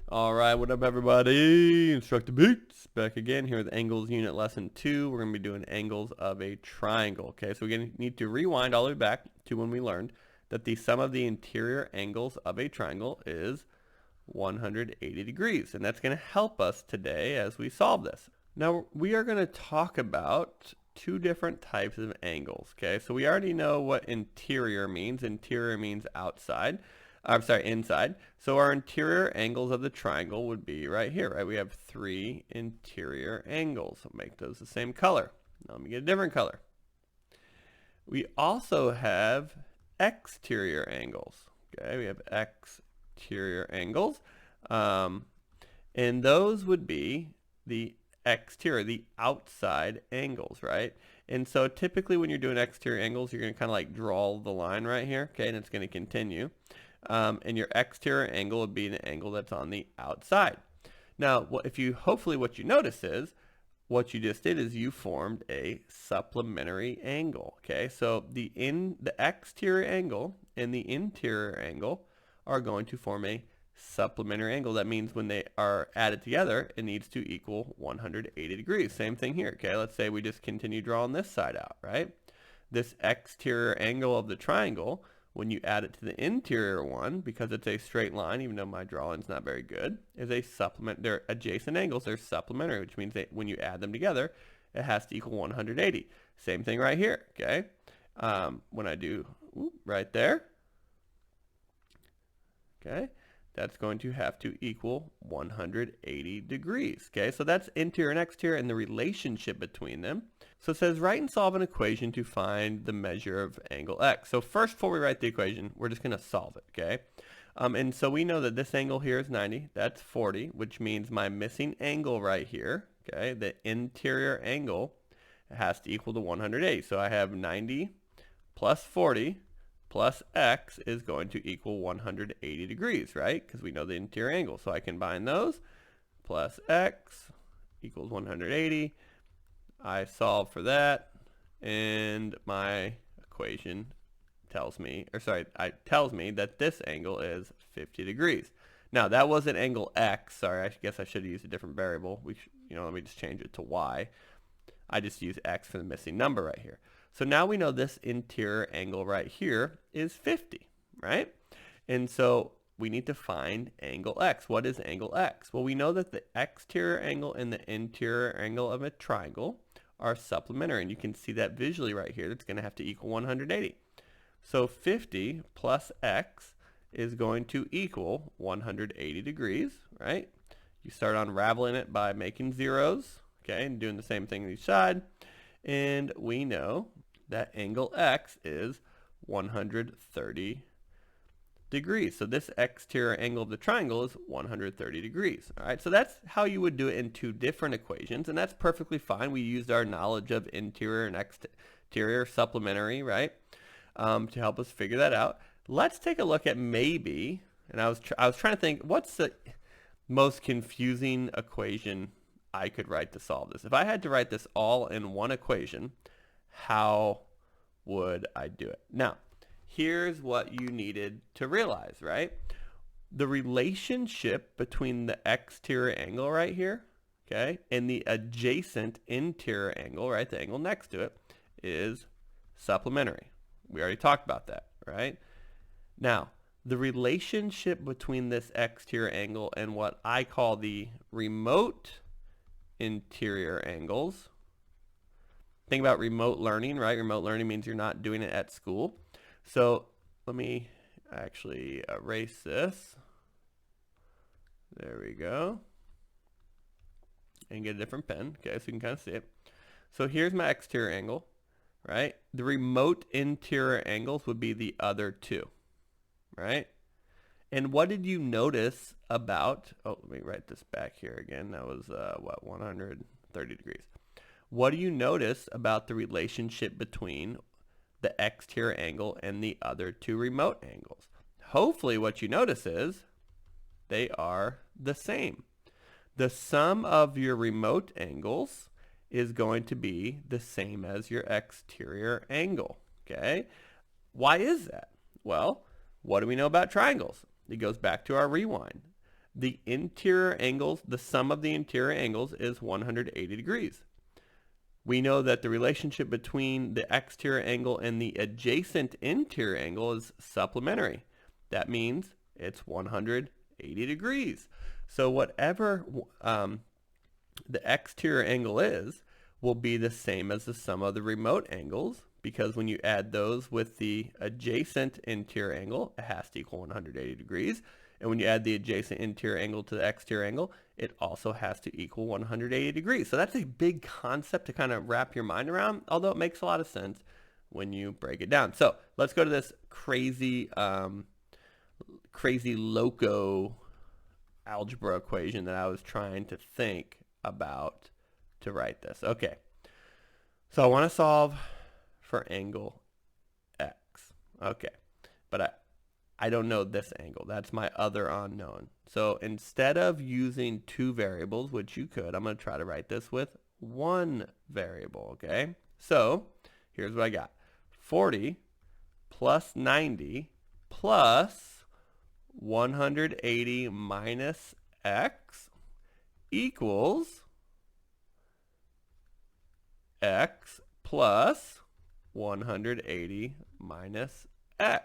All right, what up, everybody? InstructaBeats back again here with Angles Unit Lesson 2. We're going to be doing angles of a triangle. Okay, so we're going to need to rewind all the way back to when we learned that the sum of the interior angles of a triangle is 180 degrees. And that's going to help us today as we solve this. Now, we are going to talk about two different types of angles. Okay, so we already know what interior means. Interior means outside. I'm sorry, inside. So our interior angles of the triangle would be right here, right? We have three interior angles. I'll make those the same color. Now let me get a different color. We also have exterior angles. Okay, we have exterior angles. And those would be the exterior, the outside angles, right? And so typically when you're doing exterior angles, you're going to kind of like draw the line right here, okay? And it's going to continue. And your exterior angle would be the angle that's on the outside. Now, hopefully what you notice is, what you just did is you formed a supplementary angle. Okay, so the exterior angle and the interior angle are going to form a supplementary angle. That means when they are added together, it needs to equal 180 degrees. Same thing here. Okay, let's say we just continue drawing this side out, right? This exterior angle of the triangle, when you add it to the interior one, because it's a straight line, even though my drawing's not very good, is a supplement. They're adjacent angles. They're supplementary, which means that when you add them together, it has to equal 180. Same thing right here, okay? When I do right there, okay, that's going to have to equal 180 degrees, okay? So that's interior and exterior and the relationship between them. So it says write and solve an equation to find the measure of angle x. So first, before we write the equation, we're just going to solve it, okay? And so we know that this angle here is 90. That's 40, which means my missing angle right here, okay, the interior angle has to equal to 180. So I have 90 plus 40 plus x is going to equal 180 degrees, right? Because we know the interior angle. So I combine those. Plus x equals 180. I solve for that, and my equation tells me, tells me that this angle is 50 degrees. Now that wasn't angle x. Sorry, I guess I should have used a different variable. Let me just change it to y. I just use x for the missing number right here. So now we know this interior angle right here is 50, right? And so we need to find angle x. What is angle x? Well, we know that the exterior angle and the interior angle of a triangle are supplementary, and you can see that visually right here. That's going to have to equal 180. So 50 plus x is going to equal 180 degrees, right? You start unraveling it by making zeros, okay, and doing the same thing on each side. And we know that angle x is 130 degrees. So this exterior angle of the triangle is 130 degrees. All right, so that's how you would do it in two different equations, and that's perfectly fine. We used our knowledge of interior and exterior supplementary, right, to help us figure that out. Let's take a look at maybe, and I was trying to think, what's the most confusing equation I could write to solve this? If I had to write this all in one equation, how would I do it? Now, here's what you needed to realize, right? The relationship between the exterior angle right here, okay, and the adjacent interior angle, right, the angle next to it, is supplementary. We already talked about that, right? Now, the relationship between this exterior angle and what I call the remote interior angles. Think about remote learning, right? Remote learning means you're not doing it at school. So let me actually erase this. There we go. And get a different pen, okay, so you can kind of see it. So here's my exterior angle, right? The remote interior angles would be the other two, right? And what did you notice about, let me write this back here again. That was, 130 degrees. What do you notice about the relationship between the exterior angle and the other two remote angles? Hopefully what you notice is they are the same. The sum of your remote angles is going to be the same as your exterior angle, okay? Why is that? Well, what do we know about triangles? It goes back to our rewind. the interior angles, the sum of the interior angles is 180 degrees. We know that the relationship between the exterior angle and the adjacent interior angle is supplementary. That means it's 180 degrees. So whatever the exterior angle is will be the same as the sum of the remote angles, because when you add those with the adjacent interior angle, it has to equal 180 degrees. And when you add the adjacent interior angle to the exterior angle, it also has to equal 180 degrees. So that's a big concept to kind of wrap your mind around, although it makes a lot of sense when you break it down. So let's go to this crazy loco algebra equation that I was trying to think about to write this. Okay, so I want to solve for angle x. Okay, but I don't know this angle. That's my other unknown. So instead of using two variables, which you could, I'm going to try to write this with one variable, okay? So here's what I got. 40 plus 90 plus 180 minus x equals x plus 180 minus x.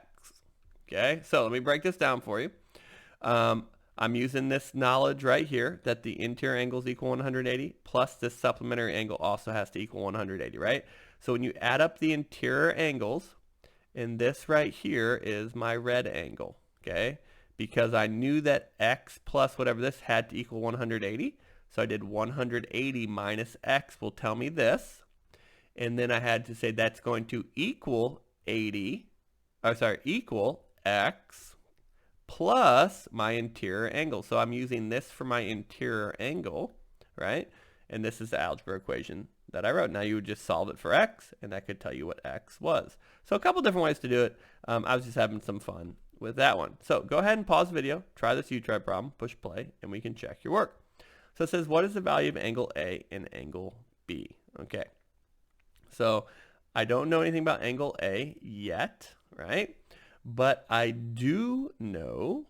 Okay, so let me break this down for you. I'm using this knowledge right here that the interior angles equal 180 plus this supplementary angle also has to equal 180, right? So when you add up the interior angles, and this right here is my red angle, okay? Because I knew that x plus whatever this had to equal 180, so I did 180 minus x will tell me this, and then I had to say that's going to equal equal x plus my interior angle. So I'm using this for my interior angle, right? And this is the algebra equation that I wrote. Now you would just solve it for x, and that could tell you what x was. So a couple different ways to do it. I was just having some fun with that one. So go ahead and pause the video, try this U-try problem, push play, and we can check your work. So it says, what is the value of angle A and angle B? Okay. So I don't know anything about angle A yet, right? But I do know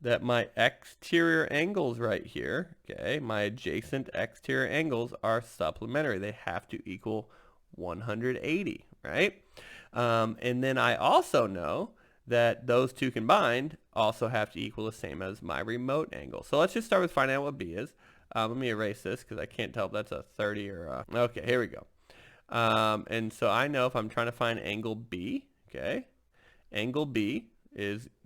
that my exterior angles right here, okay, my adjacent exterior angles are supplementary. They have to equal 180, right? And then I also know that those two combined also have to equal the same as my remote angle. So let's just start with finding out what B is. Let me erase this because I can't tell if that's a 30 or a... Okay, here we go. And so I know if I'm trying to find angle B, okay, angle B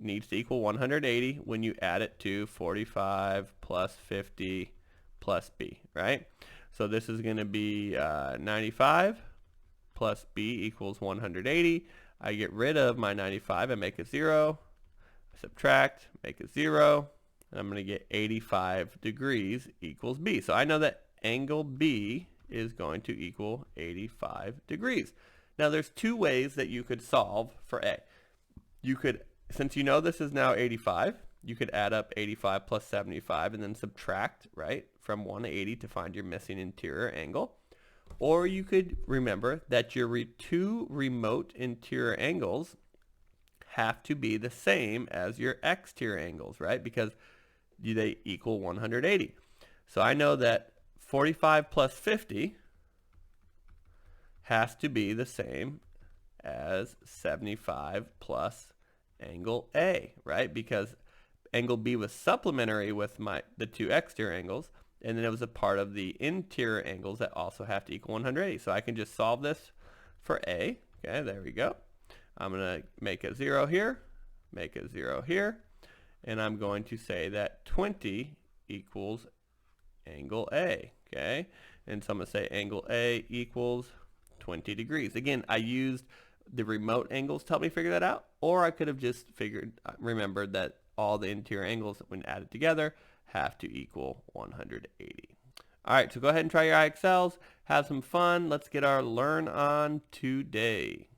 needs to equal 180 when you add it to 45 plus 50 plus B, right? So this is going to be 95 plus B equals 180. I get rid of my 95 and make it 0. I subtract, make it 0. And I'm going to get 85 degrees equals B. So I know that angle B is going to equal 85 degrees. Now there's two ways that you could solve for A. You could, since you know this is now 85, you could add up 85 plus 75 and then subtract, right, from 180 to find your missing interior angle. Or you could remember that your two remote interior angles have to be the same as your exterior angles, right, because they equal 180. So I know that 45 plus 50 has to be the same as 75 plus angle A, right? Because angle B was supplementary with the two exterior angles, and then it was a part of the interior angles that also have to equal 180. So I can just solve this for A. Okay, there we go. I'm going to make a 0 here, make a 0 here, and I'm going to say that 20 equals angle A, okay? And so I'm going to say angle A equals 20 degrees. Again, I used the remote angles to help me figure that out, or I could have just remembered that all the interior angles, when added together, have to equal 180. All right, so go ahead and try your IXLs, have some fun. Let's get our learn on today.